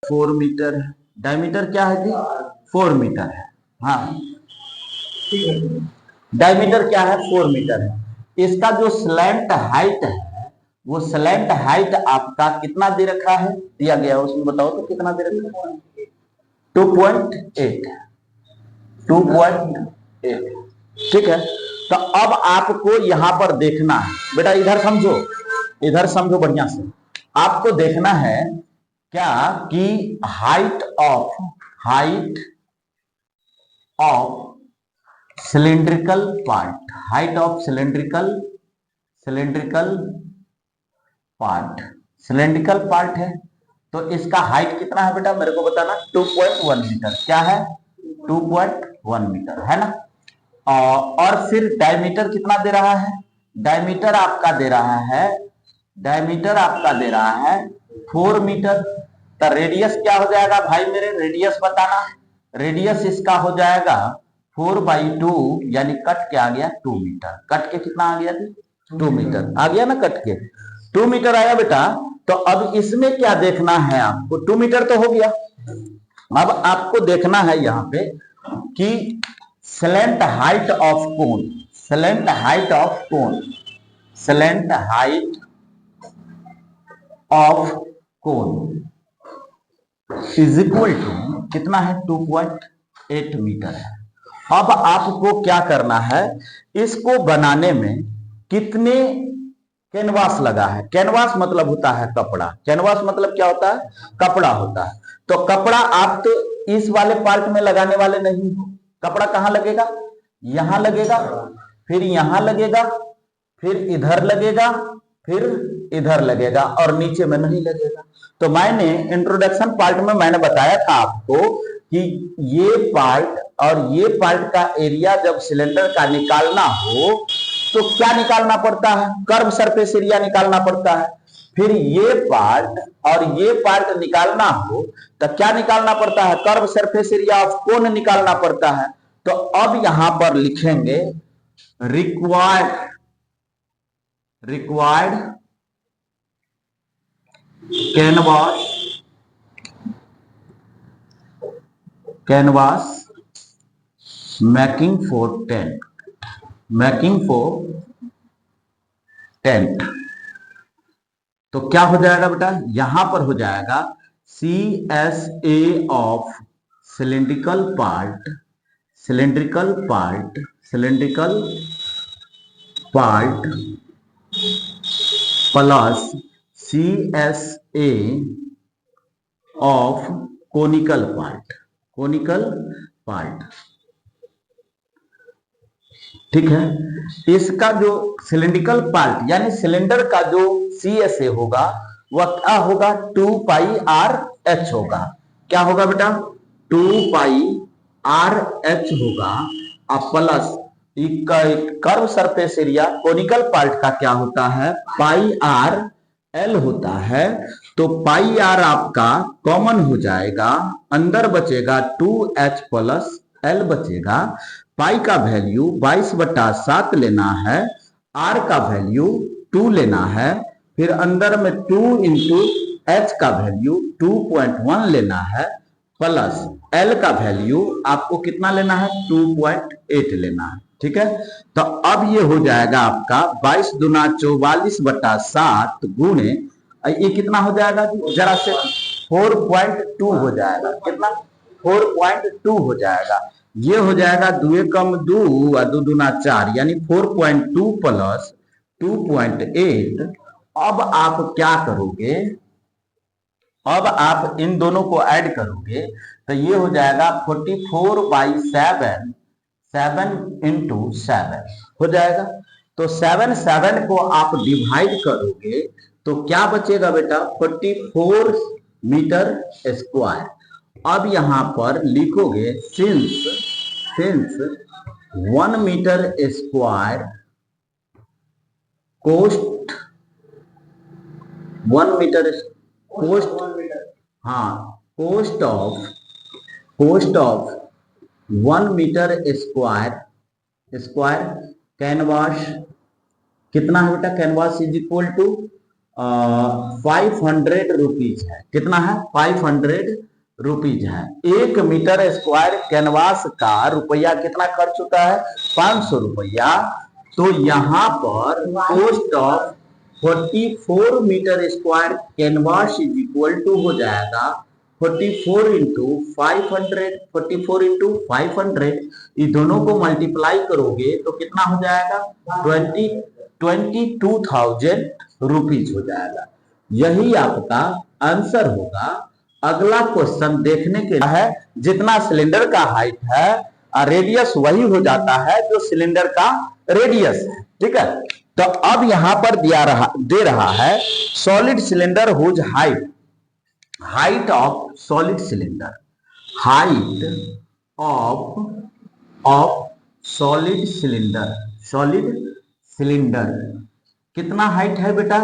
4 metre है। Diameter क्या है जी? 4 मीटर है। हाँ, डायमीटर क्या है? 4 मीटर है। इसका जो स्लैंट हाइट है, वो स्लैंट हाइट आपका कितना दे रखा है? दिया गया उसमें, बताओ तो कितना दे रखा है? 2.8। 2.8। ठीक है। तो अब आपको यहां पर देखना है बेटा, इधर समझो, इधर समझो बढ़िया से। आपको देखना है क्या कि height of cylindrical part, height of cylindrical part, cylindrical part है। तो इसका हाइट कितना है बेटा, मेरे को बताना। 2.1 मीटर। क्या है? 2.1 मीटर है ना। और फिर डायमीटर कितना दे रहा है? डायमीटर आपका दे रहा है, डायमीटर आपका दे रहा है 4 मीटर। तो रेडियस क्या हो जाएगा भाई मेरे? रेडियस बताना। रेडियस इसका हो जाएगा 4/2, यानी कट के आ गया 2 मीटर। कट के कितना आ गया थी? 2 मीटर आ गया ना, कट के 2 मीटर आया बेटा। तो अब इसमें क्या देखना है आपको? 2 मीटर तो हो गया। अब आपको देखना है यहां पे कि slant height of cone, slant height of cone, slant height of cone is equal to कितना है? 2.8 मीटर है। अब आपको क्या करना है? इसको बनाने में कितने कैनवास लगा है? कैनवास मतलब होता है कपड़ा। कैनवास मतलब क्या होता है? कपड़ा होता है। तो कपड़ा आप तो इस वाले पार्ट में लगाने वाले नहीं हो। कपड़ा कहां लगेगा? यहां लगेगा, फिर यहां लगेगा, फिर इधर लगेगा, फिर इधर लगेगा, और नीचे में नहीं लगेगा। तो मैंने इंट्रोडक्शन पार्ट में मैंने बताया था आपको कि ये पार्ट और ये पार्ट का एरिया जब सिलेंडर का निकालना हो तो क्या निकालना पड़ता है? कर्व सरफेस एरिया निकालना पड़ता है। फिर ये पार्ट और ये पार्ट निकालना हो तो क्या निकालना पड़ता है? Curve surface area of cone निकालना पड़ता है। तो अब यहां पर लिखेंगे required, required canvas, canvas making for tent, making for tent. तो क्या हो जाएगा बेटा? यहां पर हो जाएगा CSA of cylindrical part, cylindrical part, cylindrical part plus CSA of conical part, conical part. ठीक है। इसका जो सिलिंड्रिकल पार्ट यानी सिलेंडर का जो CSA होगा वह क्या होगा? 2πRH होगा। क्या होगा बेटा? 2πRH होगा। अब plus curve surface area conical part का क्या होता है? πRL होता है। तो πR आपका कॉमन हो जाएगा, अंदर बचेगा 2H प्लस L बचेगा। पाई का वैल्यू 22/7 लेना है, आर का वैल्यू 2 लेना है, फिर अंदर में 2 इंटू एच का वैल्यू 2.1 लेना है, प्लस एल का वैल्यू आपको कितना लेना है? 2.8 लेना है। ठीक है। तो अब ये हो जाएगा आपका 22 दूना 44/7 गुणे, ये कितना हो जाएगा? जरा से 4.2 हो जाएगा। कितना? 4.2 हो जाएगा। ये हो जाएगा 2 कम 2 और 2 दूना 4, यानी 4.2 प्लस 2.8। अब आप क्या करोगे? अब आप इन दोनों को ऐड करोगे तो ये हो जाएगा 44/7, 7 इंटू 7 हो जाएगा। तो 7 को आप डिवाइड करोगे तो क्या बचेगा बेटा? 44 मीटर स्क्वायर। अब यहां पर लिखोगे since 1 metre square cost, 1 metre cost, हाँ, cost of 1 metre square canvas कितना है बेटा? कैनवास इज इक्वल टू ₹500 है। कितना है? ₹500 है। 1 मीटर स्क्वायर कैनवास का रुपया कितना खर्च होता है? ₹500। तो यहाँ पर cost of 44 metre square canvas is equal to हो जाएगा 44 इंटू 500। 44 इंटू 500 ये दोनों को मल्टीप्लाई करोगे तो कितना हो जाएगा? 22,000 हो जाएगा। यही आपका आंसर होगा। अगला क्वेश्चन देखने के लिए है, जितना सिलेंडर का हाइट है रेडियस वही हो जाता है जो सिलेंडर का रेडियस है। ठीक है, तो अब यहां पर दे रहा है solid cylinder whose height of solid cylinder, height of solid cylinder कितना हाइट है बेटा?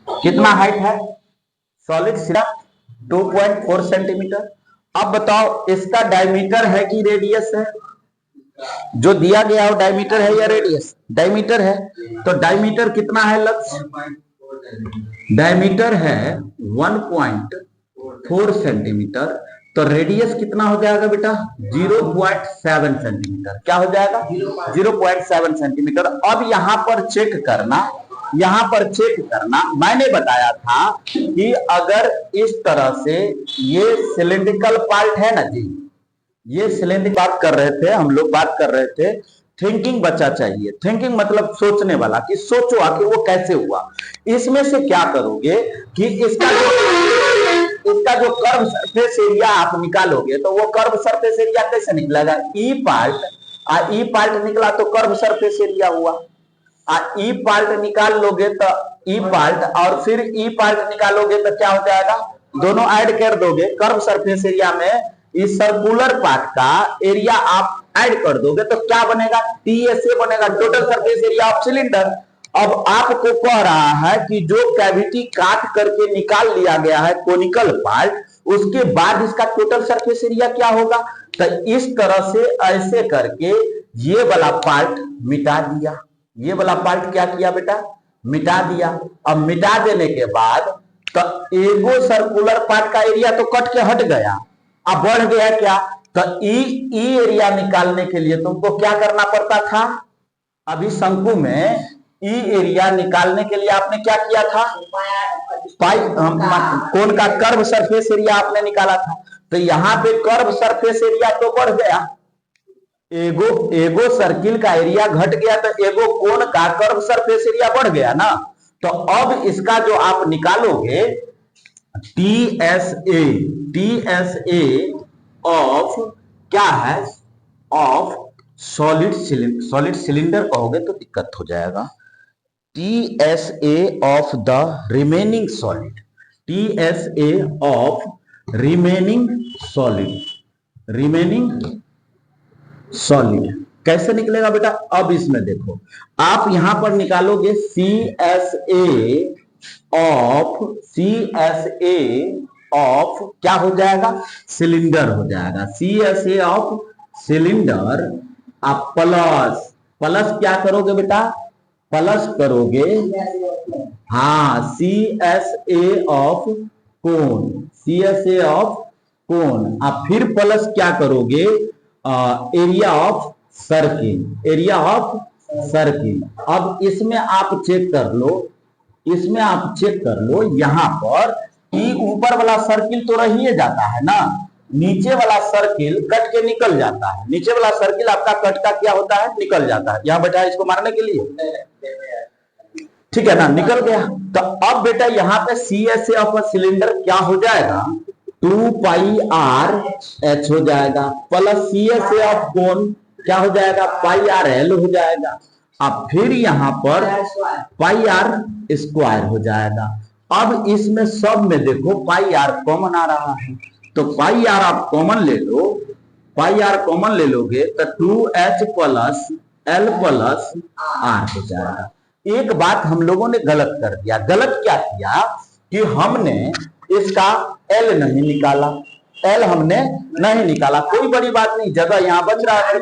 कितना हाइट है सॉलिड सिलेंडर? 2.4 सेंटीमीटर। अब बताओ इसका डायमीटर है कि रेडियस है? जो दिया गया वो डायमीटर है या रेडियस? डायमीटर है। तो डायमीटर कितना है लक्ष्य? डायमीटर है 1.4 सेंटीमीटर। तो रेडियस कितना हो जाएगा बेटा? 0.7 सेंटीमीटर। क्या हो जाएगा? 0.7 सेंटीमीटर। अब यहां पर चेक करना, मैंने बताया था कि अगर इस तरह से ये सिलिंड्रिकल पार्ट है ना जी, ये सिलेंडर बात कर रहे थे, हम लोग बात कर रहे थे थिंकिंग बच्चा चाहिए। थिंकिंग मतलब सोचने वाला, कि सोचो आखिर वो कैसे हुआ। इसमें से क्या करोगे कि इसका जो कर्व सरफेस एरिया आप निकालोगे तो वो कर्व सरफेस एरिया कैसे निकलेगा? ई पार्ट निकला तो कर्व सरफेस एरिया हुआ। ई पार्ट निकाल लोगे तो ई पार्ट, और फिर ई पार्ट निकालोगे तो क्या हो जाएगा? दोनों ऐड कर दोगे, कर्व सरफेस एरिया में इस सर्कुलर पार्ट का एरिया आप ऐड कर दोगे तो क्या बनेगा? TSA बनेगा, total surface area of cylinder. अब आपको कह रहा है कि जो कैविटी काट करके निकाल लिया गया है कोनिकल पार्ट, उसके बाद इसका टोटल सरफेस एरिया क्या होगा? तो इस तरह से ऐसे करके ये वाला पार्ट मिटा दिया। ये वाला पार्ट क्या किया बेटा? मिटा दिया। अब मिटा देने के बाद तो एगो सर्कुलर पार्ट का एरिया तो कट के हट गया, अब बढ़ गया क्या? तो ई एरिया निकालने के लिए तुमको क्या करना पड़ता था? अभी शंकु में ई एरिया निकालने के लिए आपने क्या किया था? कोन का कर्व सरफेस एरिया आपने निकाला था। तो यहाँ पे कर्व सरफेस एरिया तो बढ़ गया, एगो सर्किल का एरिया घट गया, तो एगो कोन का कर्व सरफेस एरिया बढ़ गया ना। तो अब इसका जो आप निकालोगे TSA ऑफ क्या है? ऑफ सॉलिड सिलेंडर कहोगे तो दिक्कत हो जाएगा। TSA of the remaining solid, TSA of remaining solid कैसे निकलेगा बेटा? अब इसमें देखो, आप यहां पर निकालोगे CSA ऑफ क्या हो जाएगा? सिलेंडर हो जाएगा। CSA of cylinder. आप प्लस क्या करोगे बेटा? प्लस करोगे, हाँ, CSA ऑफ कोन। आप फिर प्लस क्या करोगे? Area of circle. अब इसमें आप चेक कर लो, यहां पर ई ऊपर वाला सर्किल तो रह ही जाता है ना, नीचे वाला सर्किल कट के निकल जाता है। नीचे वाला सर्किल आपका कट का क्या होता है? निकल जाता है। यहां बेटा इसको मारने के लिए, ठीक है ना, निकल गया। तो अब बेटा यहाँ पे CSA ऑफ सिलेंडर क्या हो जाएगा? 2πRH हो जाएगा, प्लस CSA ऑफ कोन क्या हो जाएगा? πRL हो जाएगा। अब फिर यहाँ पर πr² हो जाएगा। अब इसमें सब में देखो πr कॉमन आ रहा है, तो πr आप कॉमन ले लो, πr कॉमन ले लोगे तो 2H plus L plus R हो जाएगा। एक बात हम लोगों ने गलत कर दिया। गलत क्या किया कि हमने इसका L नहीं निकाला, कोई बड़ी बात नहीं, जगह यहाँ बच रहा है।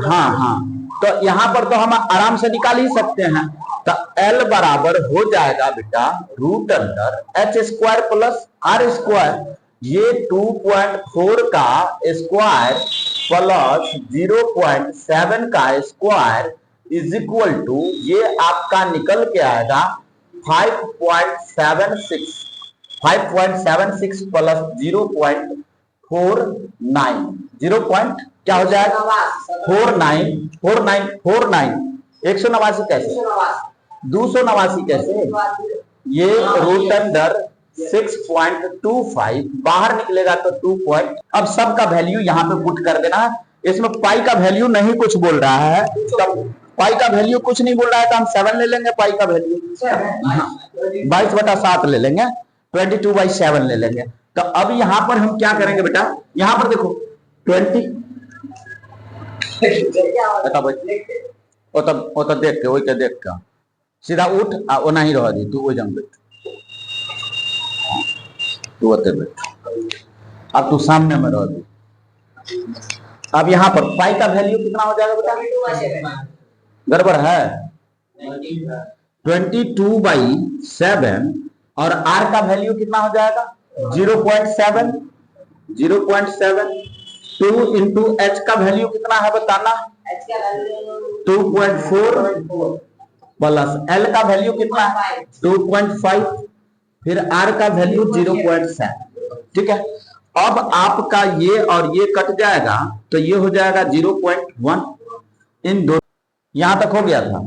हाँ, तो यहाँ पर तो हम आराम से निकाल ही सकते हैं। तो L बराबर हो जाएगा बेटा root under H square plus R square. ये 2.4 का स्क्वायर प्लस 0.7 का स्क्वायर इज इक्वल टू, ये आपका निकल के आएगा 5.76 प्लस 0.49 क्या हो जाएगा 49 189 कैसे 289 कैसे, ये रूट अंडर 6.25 बाहर निकलेगा तो 2 अब सबका वैल्यू यहाँ पे पुट कर देना। इसमें पाई का वैल्यू नहीं कुछ बोल रहा है, तब पाई का वैल्यू कुछ नहीं बोल रहा है तो हम 7 ले लेंगे। पाई का वैल्यू 22/7 ले लेंगे, 22/7 ले लेंगे। तो अब यहां पर हम क्या करेंगे बेटा, यहां पर देखो 20 वो तो देख के वही के देख के सीधा उठ वो नहीं रह दी तू वो जंग बैठ, तू होते बैठ, अब तू सामने में रह दी। अब यहाँ पर पाई का वैल्यू कितना हो जाएगा बेटा, गड़बड़ है 22/7 और आर का वैल्यू कितना हो जाएगा 0.7 2 इंटू एच का वैल्यू कितना है बताना 2.4 प्लस एल का वैल्यू कितना है 2.5 फिर आर का वैल्यू 0.7। ठीक है, अब आपका ये और ये कट जाएगा तो ये हो जाएगा 0.1 इन दो, यहां तक हो गया था।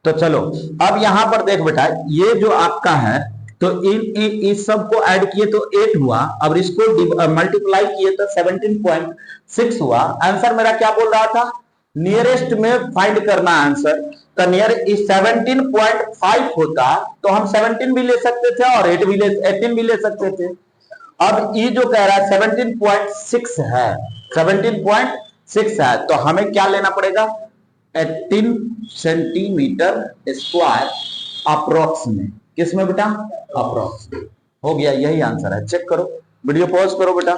तो चलो अब यहां पर देख बेटा, ये जो आपका है तो इस सब को ऐड किए तो 8 हुआ, अब इसको मल्टीप्लाई किए तो 17.6 हुआ। आंसर मेरा क्या बोल रहा था, नियरेस्ट में फाइंड करना आंसर, तो नियर 17.5 होता तो हम 17 भी ले सकते थे और 18 भी ले सकते थे। अब ये जो कह रहा है 17.6 है, 17.6 है तो हमें क्या लेना पड़ेगा 18 सेंटीमीटर स्क्वायर अप्रोक्स में, किसमें बेटा अप्रोक्स। हो गया, यही आंसर है। चेक करो, वीडियो पॉज करो बेटा।